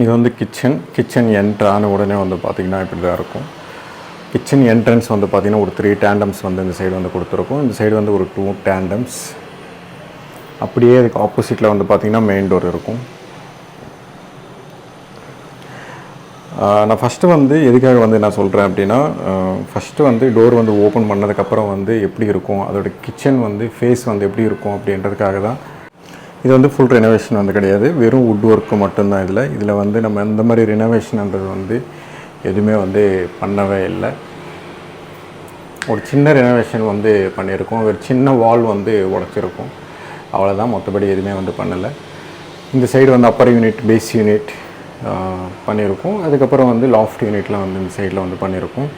இது வந்து கிச்சன் என்ட்ரான உடனே வந்து பார்த்திங்கன்னா இப்படி தான் இருக்கும். கிச்சன் என்ட்ரன்ஸ் வந்து பார்த்திங்கன்னா ஒரு 3 டேண்டம்ஸ் வந்து இந்த சைடு வந்து கொடுத்துருக்கும். இந்த சைடு வந்து ஒரு 2 டேண்டம்ஸ். அப்படியே அதுக்கு ஆப்போசிட்டில் வந்து பார்த்திங்கன்னா மெயின் டோர் இருக்கும். நான் ஃபஸ்ட்டு வந்து எதுக்காக வந்து நான் சொல்கிறேன் அப்படின்னா, ஃபஸ்ட்டு வந்து டோர் வந்து ஓப்பன் பண்ணதுக்கப்புறம் வந்து எப்படி இருக்கும், அதோட கிச்சன் வந்து ஃபேஸ் வந்து எப்படி இருக்கும் அப்படின்றதுக்காக தான். இது வந்து ஃபுல் ரெனோவேஷன் வந்து கிடையாது, வெறும் வுட் ஒர்க்கு மட்டும்தான். இதில் வந்து நம்ம இந்த மாதிரி ரெனோவேஷன்ன்றது வந்து எதுவுமே வந்து பண்ணவே இல்லை. ஒரு சின்ன ரெனோவேஷன் வந்து பண்ணியிருக்கோம், ஒரு சின்ன வால் வந்து உடச்சிருக்கோம், அவ்வளோதான். மற்றபடி எதுவுமே வந்து பண்ணலை. இந்த சைடு வந்து அப்பர் யூனிட், பேஸ் யூனிட் பண்ணியிருக்கோம். அதுக்கப்புறம் வந்து லாஃப்ட் யூனிட்லாம் வந்து இந்த சைடில் வந்து பண்ணியிருக்கோம்.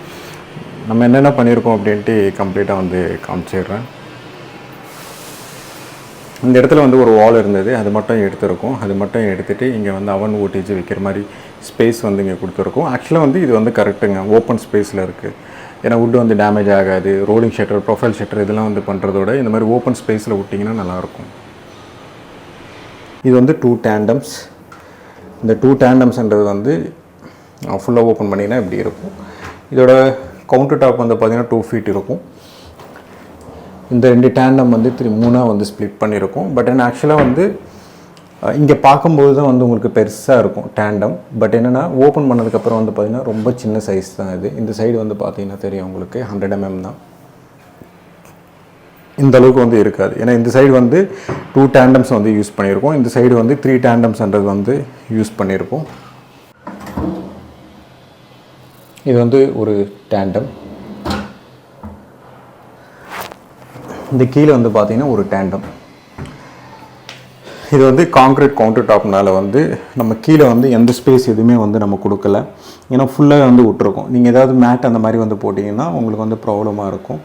நம்ம என்னென்ன பண்ணியிருக்கோம் அப்படின்ட்டு கம்ப்ளீட்டாக வந்து காமிச்சிடுறேன். இந்த இடத்துல வந்து ஒரு வால் இருந்தது, அது மட்டும் எடுத்துருக்கோம். அது மட்டும் எடுத்துகிட்டு இங்கே வந்து அவன் ஓட்டேஜ் வைக்கிற மாதிரி ஸ்பேஸ் வந்து இங்கே கொடுத்துருக்கோம். ஆக்சுவலாக வந்து இது வந்து கரெக்டுங்க, ஓப்பன் ஸ்பேஸில் இருக்குது. ஏன்னா வுட்டு வந்து டேமேஜ் ஆகாது. ரோலிங் ஷட்டர், ப்ரொஃபைல் ஷட்டர் இதெல்லாம் வந்து பண்ணுறதோட இந்த மாதிரி ஓப்பன் ஸ்பேஸில் விட்டிங்கன்னா நல்லாயிருக்கும். இது வந்து 2 டேண்டம்ஸ். இந்த 2 டேண்டம்ஸ்ன்றது வந்து ஃபுல்லாக ஓப்பன் பண்ணிங்கன்னா இப்படி இருக்கும். இதோட கவுண்டர் டாப் வந்து பார்த்திங்கன்னா 2 feet இருக்கும். இந்த 2 டேண்டம் வந்து 3 வந்து ஸ்ப்ளிட் பண்ணியிருக்கோம். பட் என்ன ஆக்சுவலாக வந்து இங்கே பார்க்கும்போது தான் வந்து உங்களுக்கு பெருசாக இருக்கும் டேண்டம். பட் என்னென்னா ஓப்பன் பண்ணதுக்கப்புறம் வந்து பார்த்திங்கன்னா ரொம்ப சின்ன சைஸ் தான் இது. இந்த சைடு வந்து பார்த்திங்கன்னா தெரியும் உங்களுக்கு 100 mm தான். இந்த அளவுக்கு வந்து இருக்காது. ஏன்னா இந்த சைடு வந்து 2 டேண்டம்ஸ் வந்து யூஸ் பண்ணியிருக்கோம். இந்த சைடு வந்து 3 டேண்டம்ஸ்ன்றது வந்து யூஸ் பண்ணியிருக்கோம். இது வந்து ஒரு டேண்டம். இந்த கீழே வந்து பார்த்திங்கன்னா ஒரு டேண்டம். இது வந்து கான்க்ரீட் கவுண்டர் டாப்னால வந்து நம்ம கீழே வந்து எந்த ஸ்பேஸ் எதுவுமே வந்து நம்ம கொடுக்கல. ஏன்னா ஃபுல்லாக வந்து விட்டுருக்கோம். நீங்கள் ஏதாவது மேட் அந்த மாதிரி வந்து போட்டிங்கன்னா உங்களுக்கு வந்து ப்ராப்ளமாக இருக்கும்.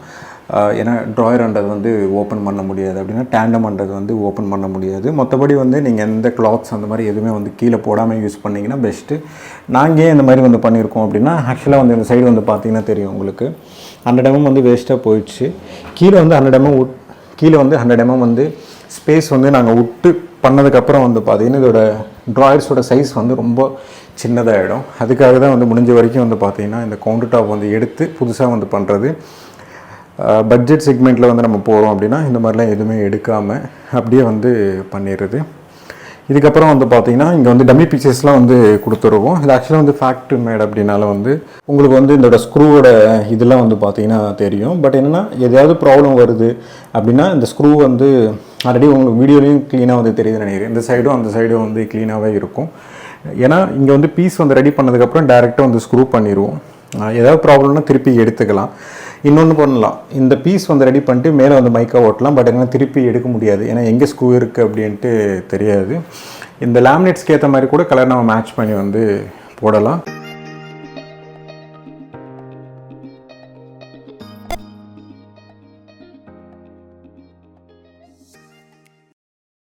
ஏன்னா ட்ராயர்ன்றது வந்து ஓப்பன் பண்ண முடியாது, அப்படின்னா டேண்டம்ன்றது வந்து ஓப்பன் பண்ண முடியாது. மற்றபடி வந்து நீங்கள் எந்த கிளாத்ஸ் அந்த மாதிரி எதுவுமே வந்து கீழே போடாமல் யூஸ் பண்ணிங்கன்னா பெஸ்ட்டு. நாங்கள் ஏன் இந்த மாதிரி வந்து பண்ணியிருக்கோம் அப்படின்னா, ஆக்சுவலாக வந்து இந்த சைடு வந்து பார்த்திங்கன்னா தெரியும் உங்களுக்கு 100 mm வந்து வேஸ்ட்டாக போயிடுச்சு. கீழே வந்து 100 mm வந்து ஸ்பேஸ் வந்து நாங்கள் விட்டு பண்ணதுக்கப்புறம் வந்து பார்த்திங்கன்னா இதோட ட்ராயர்ஸோட சைஸ் வந்து ரொம்ப சின்னதாகிடும். அதுக்காக தான் வந்து முடிஞ்ச வரைக்கும் வந்து பார்த்திங்கன்னா இந்த கவுண்டர் டாப் வந்து எடுத்து புதுசாக வந்து பண்ணுறது. பட்ஜெட் செக்மெண்ட்டில் வந்து நம்ம போகிறோம் அப்படின்னா இந்த மாதிரிலாம் எதுவுமே எடுக்காமல் அப்படியே வந்து பண்ணிடுறது. இதுக்கப்புறம் வந்து பார்த்திங்கன்னா இங்கே வந்து டம்மி பீசஸ்லாம் வந்து கொடுத்துருவோம். இது ஆக்சுவலாக வந்து ஃபேக்ட்ரி மேட் அப்படின்னால வந்து உங்களுக்கு வந்து இதோட ஸ்க்ரூவோட இதெல்லாம் வந்து பார்த்திங்கன்னா தெரியும். பட் என்னென்னா எதையாவது ப்ராப்ளம் வருது அப்படின்னா இந்த ஸ்க்ரூ வந்து ஆல்ரெடி உங்களுக்கு வீடியோலையும் க்ளீனாக வந்து தெரியுதுன்னு நினைக்கிறேன். இந்த சைடும் அந்த சைடும் வந்து க்ளீனாகவே இருக்கும். ஏன்னா இங்கே வந்து பீஸ் வந்து ரெடி பண்ணதுக்கப்புறம் டேரெக்டாக வந்து ஸ்க்ரூ பண்ணிடுவோம். ஏதாவது ப்ராப்ளம்னா திருப்பி எடுத்துக்கலாம். இன்னொன்று பண்ணலாம், இந்த பீஸ் வந்து ரெடி பண்ணிட்டு மேலே வந்து மைக்கா ஓட்டலாம். பட் எங்கன்னா திருப்பி எடுக்க முடியாது, ஏன்னா எங்கே ஸ்க்ரூ இருக்குது அப்படின்ட்டு தெரியாது. இந்த லேமினேட்ஸ்க்கு ஏற்ற மாதிரி கூட கலர் நம்ம மேட்ச் பண்ணி வந்து போடலாம்.